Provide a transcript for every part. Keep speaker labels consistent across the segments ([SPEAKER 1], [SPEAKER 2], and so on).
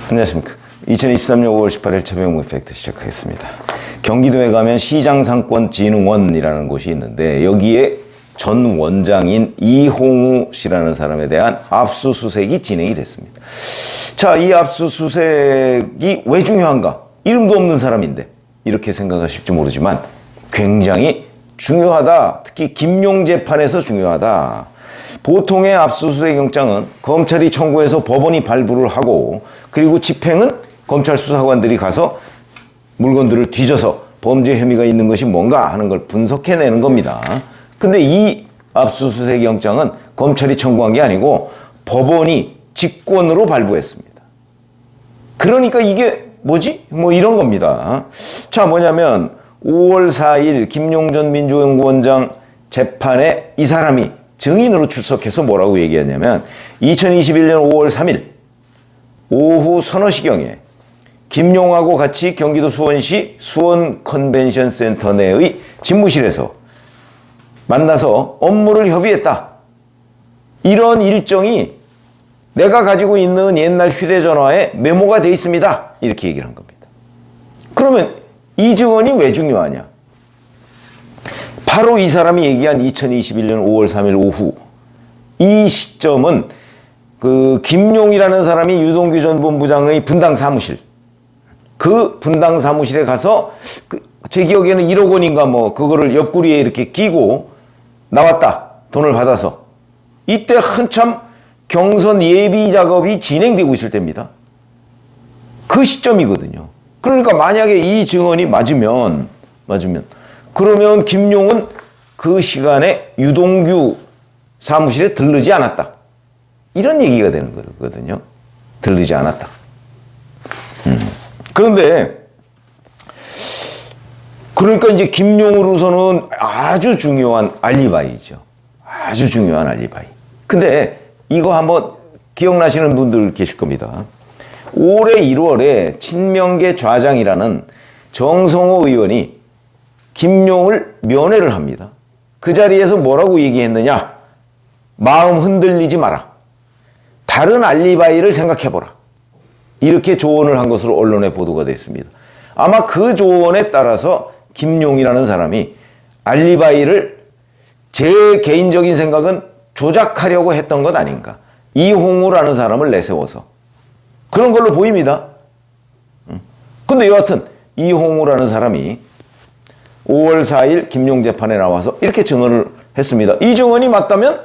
[SPEAKER 1] 안녕하십니까. 2023년 5월 18일 최병무 팩트 시작하겠습니다. 경기도에 가면 시장상권진흥원이라는 곳이 있는데 여기에 전 원장인 이홍우 씨라는 사람에 대한 압수수색이 진행이 됐습니다. 자, 이 압수수색이 왜 중요한가? 이름도 없는 사람인데 이렇게 생각하실지 모르지만 굉장히 중요하다. 특히 김용 재판에서 중요하다. 보통의 압수수색 영장은 검찰이 청구해서 법원이 발부를 하고 그리고 집행은 검찰 수사관들이 가서 물건들을 뒤져서 범죄 혐의가 있는 것이 뭔가 하는 걸 분석해내는 겁니다. 근데 이 압수수색 영장은 검찰이 청구한 게 아니고 법원이 직권으로 발부했습니다. 그러니까 이게 뭐지? 뭐 이런 겁니다. 자, 뭐냐면 5월 4일 김용 전 민주연구원장 재판에 이 사람이 증인으로 출석해서 뭐라고 얘기했냐면 2021년 5월 3일 오후 서너 시경에 김용하고 같이 경기도 수원시 수원 컨벤션 센터 내의 집무실에서 만나서 업무를 협의했다. 이런 일정이 내가 가지고 있는 옛날 휴대전화에 메모가 돼 있습니다. 이렇게 얘기를 한 겁니다. 그러면 이 증언이 왜 중요하냐? 바로 이 사람이 얘기한 2021년 5월 3일 오후 이 시점은 그 김용이라는 사람이 유동규 전 본부장의 분당 사무실 그 분당 사무실에 가서 제 기억에는 1억 원인가 뭐 그거를 옆구리에 이렇게 끼고 나왔다. 돈을 받아서. 이때 한참 경선 예비 작업이 진행되고 있을 때입니다. 그 시점이거든요. 그러니까 만약에 이 증언이 맞으면 그러면 김용은 그 시간에 유동규 사무실에 들르지 않았다. 이런 얘기가 되는 거거든요. 들르지 않았다. 그런데 그러니까 이제 김용으로서는 아주 중요한 알리바이죠. 아주 중요한 알리바이. 근데 이거 한번 기억나시는 분들 계실 겁니다. 올해 1월에 친명계 좌장이라는 정성호 의원이 김용을 면회를 합니다. 그 자리에서 뭐라고 얘기했느냐? 마음 흔들리지 마라. 다른 알리바이를 생각해보라. 이렇게 조언을 한 것으로 언론에 보도가 됐습니다. 아마 그 조언에 따라서 김용이라는 사람이 알리바이를 제 개인적인 생각은 조작하려고 했던 것 아닌가. 이홍우라는 사람을 내세워서. 그런 걸로 보입니다. 근데 여하튼 이홍우라는 사람이 5월 4일 김용 재판에 나와서 이렇게 증언을 했습니다. 이 증언이 맞다면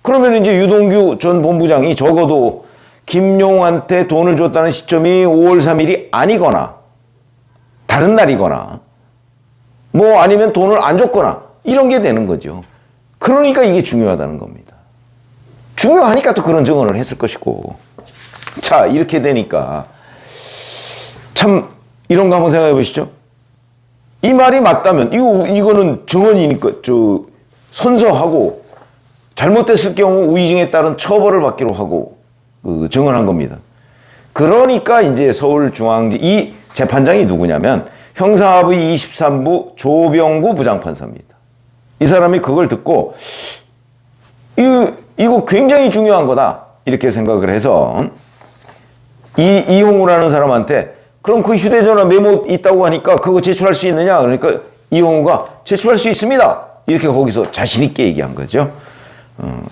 [SPEAKER 1] 그러면 이제 유동규 전 본부장이 적어도 김용한테 돈을 줬다는 시점이 5월 3일이 아니거나 다른 날이거나 뭐 아니면 돈을 안 줬거나 이런 게 되는 거죠. 그러니까 이게 중요하다는 겁니다. 중요하니까 또 그런 증언을 했을 것이고. 자, 이렇게 되니까 참 이런 거 한번 생각해 보시죠. 이 말이 맞다면 이거는 증언이니까 선서하고 잘못됐을 경우 우의징에 따른 처벌을 받기로 하고 증언한 겁니다. 그러니까 이제 서울중앙지 이 재판장이 누구냐면 형사합의 23부 조병구 부장판사입니다. 이 사람이 그걸 듣고 이거 굉장히 중요한 거다 이렇게 생각을 해서 이홍우라는 사람한테 그럼 그 휴대전화 메모 있다고 하니까 그거 제출할 수 있느냐? 그러니까 이홍우가 제출할 수 있습니다. 이렇게 거기서 자신 있게 얘기한 거죠.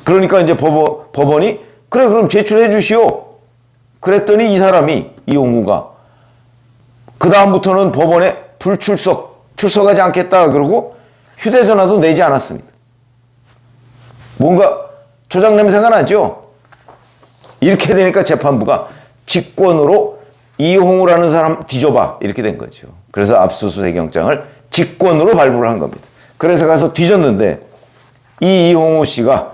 [SPEAKER 1] 그러니까 이제 법원이 그래 그럼 제출해 주시오. 그랬더니 이 사람이 이홍우가 그 다음부터는 법원에 출석하지 않겠다 그러고 휴대전화도 내지 않았습니다. 뭔가 조작 냄새가 나죠. 이렇게 되니까 재판부가 직권으로 이홍우라는 사람 뒤져봐 이렇게 된 거죠. 그래서 압수수색 영장을 직권으로 발부를 한 겁니다. 그래서 가서 뒤졌는데 이 이홍우 씨가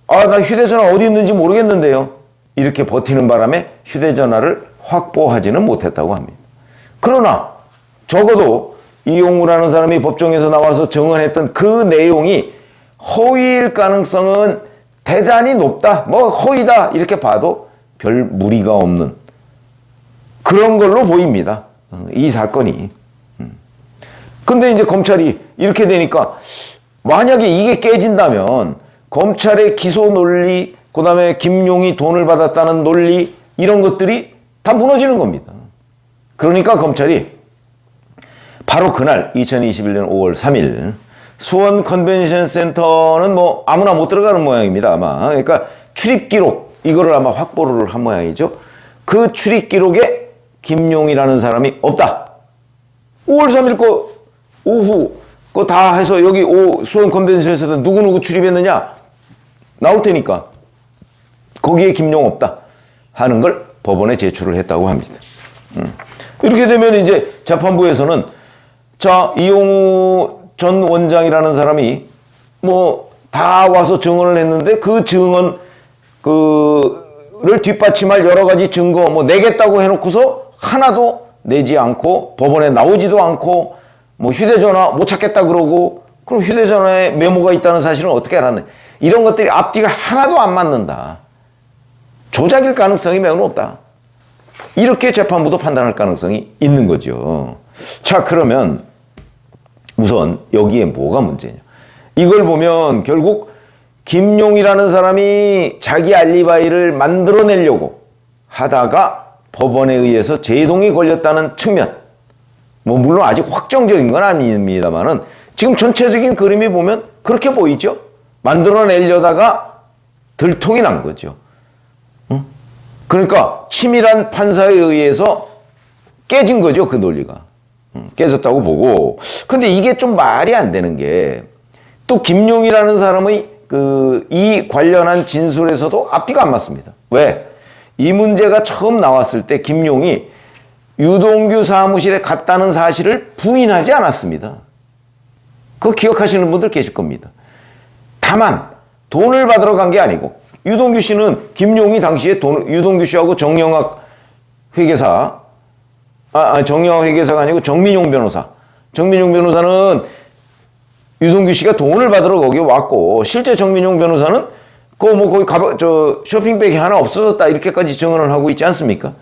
[SPEAKER 1] 나 휴대전화 어디 있는지 모르겠는데요. 이렇게 버티는 바람에 휴대전화를 확보하지는 못했다고 합니다. 그러나 적어도 이홍우라는 사람이 법정에서 나와서 증언했던 그 내용이 허위일 가능성은 대단히 높다. 뭐 허위다 이렇게 봐도 별 무리가 없는 그런 걸로 보입니다. 이 사건이. 근데 이제 검찰이 이렇게 되니까 만약에 이게 깨진다면 검찰의 기소 논리, 그 다음에 김용이 돈을 받았다는 논리 이런 것들이 다 무너지는 겁니다. 그러니까 검찰이 바로 그날 2021년 5월 3일 수원 컨벤션 센터는 뭐 아무나 못 들어가는 모양입니다, 아마. 그러니까 출입 기록 이거를 아마 확보를 한 모양이죠. 그 출입 기록에 김용이라는 사람이 없다. 5월 3일 거 오후 그거 다 해서 여기 수원 컨벤션에서 누구누구 출입했느냐 나올 테니까 거기에 김용 없다 하는 걸 법원에 제출을 했다고 합니다. 이렇게 되면 이제 재판부에서는 자, 이용우 전 원장이라는 사람이 뭐 다 와서 증언을 했는데 그 증언 를 뒷받침할 여러 가지 증거 뭐 내겠다고 해놓고서 하나도 내지 않고 법원에 나오지도 않고 뭐 휴대전화 못 찾겠다 그러고 그럼 휴대전화에 메모가 있다는 사실은 어떻게 알았네. 이런 것들이 앞뒤가 하나도 안 맞는다. 조작일 가능성이 매우 높다. 이렇게 재판부도 판단할 가능성이 있는 거죠. 자, 그러면 우선 여기에 뭐가 문제냐. 이걸 보면 결국 김용이라는 사람이 자기 알리바이를 만들어내려고 하다가 법원에 의해서 제동이 걸렸다는 측면. 뭐 물론 아직 확정적인 건 아닙니다만은 지금 전체적인 그림이 보면 그렇게 보이죠. 만들어내려다가 들통이 난 거죠. 그러니까 치밀한 판사에 의해서 깨진 거죠, 그 논리가. 깨졌다고 보고. 근데 이게 좀 말이 안 되는 게 또 김용이라는 사람의 이 관련한 진술에서도 앞뒤가 안 맞습니다. 왜? 이 문제가 처음 나왔을 때 김용이 유동규 사무실에 갔다는 사실을 부인하지 않았습니다. 그거 기억하시는 분들 계실 겁니다. 다만 돈을 받으러 간 게 아니고 유동규 씨는 김용이 당시에 유동규 씨하고 정영학 회계사 정영학 회계사가 아니고 정민용 변호사. 정민용 변호사는 유동규 씨가 돈을 받으러 거기 왔고 실제 정민용 변호사는 거기 쇼핑백이 하나 없어졌다 이렇게까지 증언을 하고 있지 않습니까?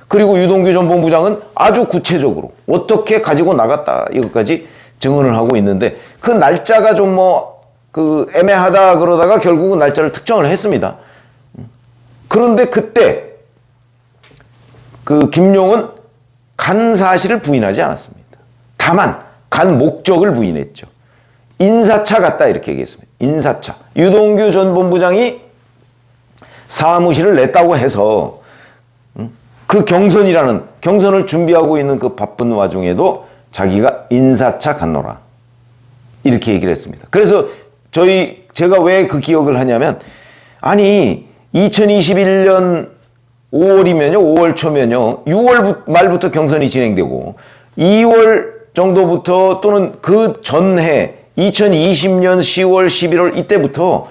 [SPEAKER 1] 그리고 유동규 전 본부장은 아주 구체적으로 어떻게 가지고 나갔다 이것까지 증언을 하고 있는데 그 날짜가 좀 애매하다 그러다가 결국은 날짜를 특정을 했습니다. 그런데 그때 김용은 간 사실을 부인하지 않았습니다. 다만 간 목적을 부인했죠. 인사차 갔다 이렇게 얘기했습니다. 인사차. 유동규 전 본부장이 사무실을 냈다고 해서 그 경선을 준비하고 있는 그 바쁜 와중에도 자기가 인사차 갔노라 이렇게 얘기를 했습니다. 그래서 제가 왜 그 기억을 하냐면 아니 2021년 5월이면요 5월 초면요 6월 말부터 경선이 진행되고 2월 정도부터 또는 그 전해 2020년 10월 11월 이때부터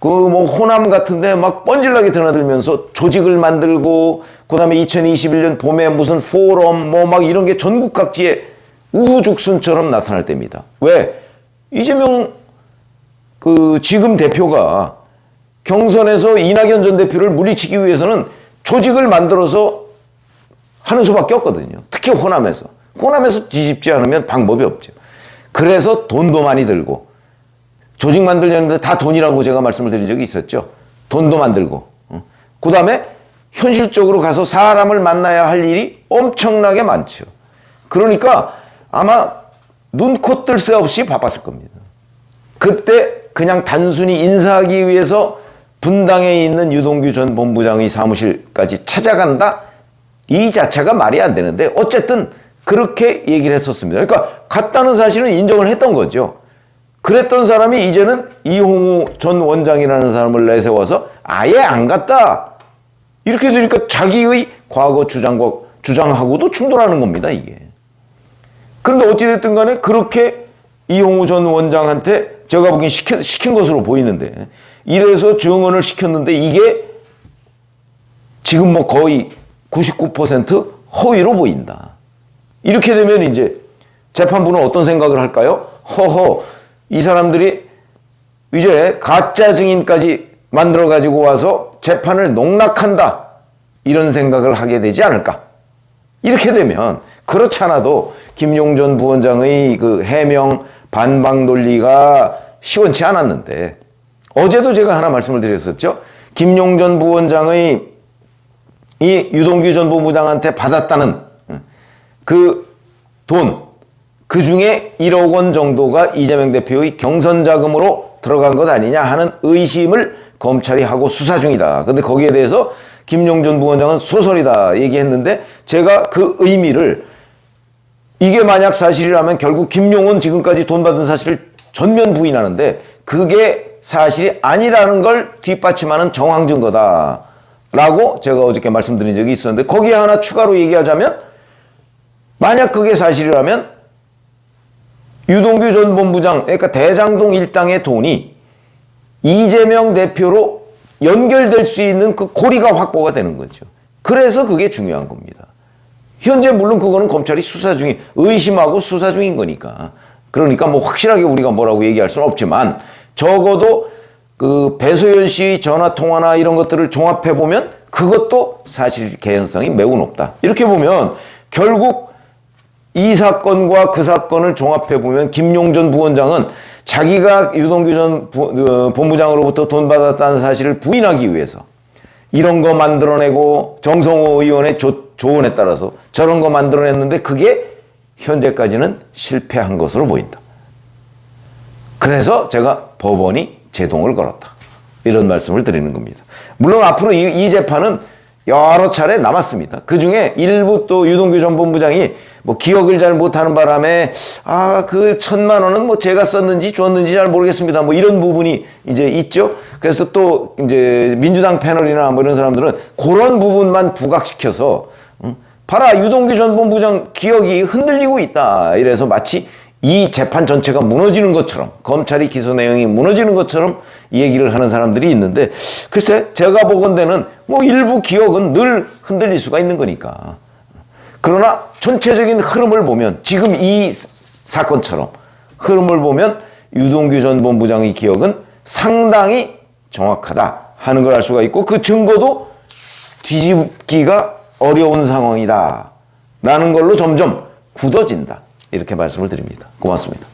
[SPEAKER 1] 호남 같은데 막 뻔질나게 드나들면서 조직을 만들고 그다음에 2021년 봄에 무슨 포럼 막 이런 게 전국 각지에 우후죽순처럼 나타날 때입니다. 왜? 이재명 지금 대표가 경선에서 이낙연 전 대표를 물리치기 위해서는 조직을 만들어서 하는 수밖에 없거든요. 특히 호남에서 뒤집지 않으면 방법이 없죠. 그래서 돈도 많이 들고 조직 만들려는데 다 돈이라고 제가 말씀을 드린 적이 있었죠. 돈도 만들고 그 다음에 현실적으로 가서 사람을 만나야 할 일이 엄청나게 많죠. 그러니까 아마 눈코 뜰 새 없이 바빴을 겁니다. 그때 그냥 단순히 인사하기 위해서 분당에 있는 유동규 전 본부장의 사무실까지 찾아간다? 이 자체가 말이 안 되는데 어쨌든 그렇게 얘기를 했었습니다. 그러니까 갔다는 사실은 인정을 했던 거죠. 그랬던 사람이 이제는 이용우 전 원장이라는 사람을 내세워서 아예 안 갔다. 이렇게 되니까 자기의 과거 주장하고도 충돌하는 겁니다, 이게. 그런데 어찌됐든 간에 그렇게 이용우 전 원장한테 제가 보기엔 시킨 것으로 보이는데 이래서 증언을 시켰는데 이게 지금 거의 99% 허위로 보인다. 이렇게 되면 이제 재판부는 어떤 생각을 할까요? 허허, 이 사람들이 이제 가짜 증인까지 만들어 가지고 와서 재판을 농락한다. 이런 생각을 하게 되지 않을까? 이렇게 되면 그렇지 않아도 김용 전 부원장의 그 해명 반박 논리가 시원치 않았는데 어제도 제가 하나 말씀을 드렸었죠. 김용 전 부원장의 이 유동규 전 본부장한테 받았다는 그 돈, 그 중에 1억 원 정도가 이재명 대표의 경선 자금으로 들어간 것 아니냐 하는 의심을 검찰이 하고 수사 중이다. 근데 거기에 대해서 김용준 부원장은 소설이다 얘기했는데, 제가 그 의미를, 이게 만약 사실이라면 결국 김용은 지금까지 돈 받은 사실을 전면 부인하는데 그게 사실이 아니라는 걸 뒷받침하는 정황 증거다 라고 제가 어저께 말씀드린 적이 있었는데, 거기에 하나 추가로 얘기하자면, 만약 그게 사실이라면 유동규 전 본부장, 그러니까 대장동 일당의 돈이 이재명 대표로 연결될 수 있는 그 고리가 확보가 되는 거죠. 그래서 그게 중요한 겁니다. 현재 물론 그거는 검찰이 수사 중인, 의심하고 수사 중인 거니까. 그러니까 뭐 확실하게 우리가 뭐라고 얘기할 수는 없지만, 적어도 그 배소연 씨의 전화 통화나 이런 것들을 종합해 보면 그것도 사실 개연성이 매우 높다. 이렇게 보면 결국 이 사건과 그 사건을 종합해 보면 김용전 부원장은 자기가 유동규 전 본부장으로부터 돈 받았다는 사실을 부인하기 위해서 이런 거 만들어내고, 정성호 의원의 조언에 따라서 저런 거 만들어냈는데 그게 현재까지는 실패한 것으로 보인다. 그래서 제가 법원이 제동을 걸었다. 이런 말씀을 드리는 겁니다. 물론 앞으로 이 재판은 여러 차례 남았습니다. 그 중에 일부 또 유동규 전 본부장이 뭐 기억을 잘 못하는 바람에 그 1,000만 원은 뭐 제가 썼는지 줬는지 잘 모르겠습니다. 뭐 이런 부분이 이제 있죠. 그래서 또 이제 민주당 패널이나 뭐 이런 사람들은 그런 부분만 부각시켜서 봐라, 유동규 전 본부장 기억이 흔들리고 있다. 이래서 마치 이 재판 전체가 무너지는 것처럼, 검찰이 기소 내용이 무너지는 것처럼 얘기를 하는 사람들이 있는데, 글쎄 제가 보건대는 뭐 일부 기억은 늘 흔들릴 수가 있는 거니까. 그러나 전체적인 흐름을 보면, 지금 이 사건처럼 흐름을 보면 유동규 전 본부장의 기억은 상당히 정확하다 하는 걸 알 수가 있고, 그 증거도 뒤집기가 어려운 상황이다 라는 걸로 점점 굳어진다. 이렇게 말씀을 드립니다. 고맙습니다.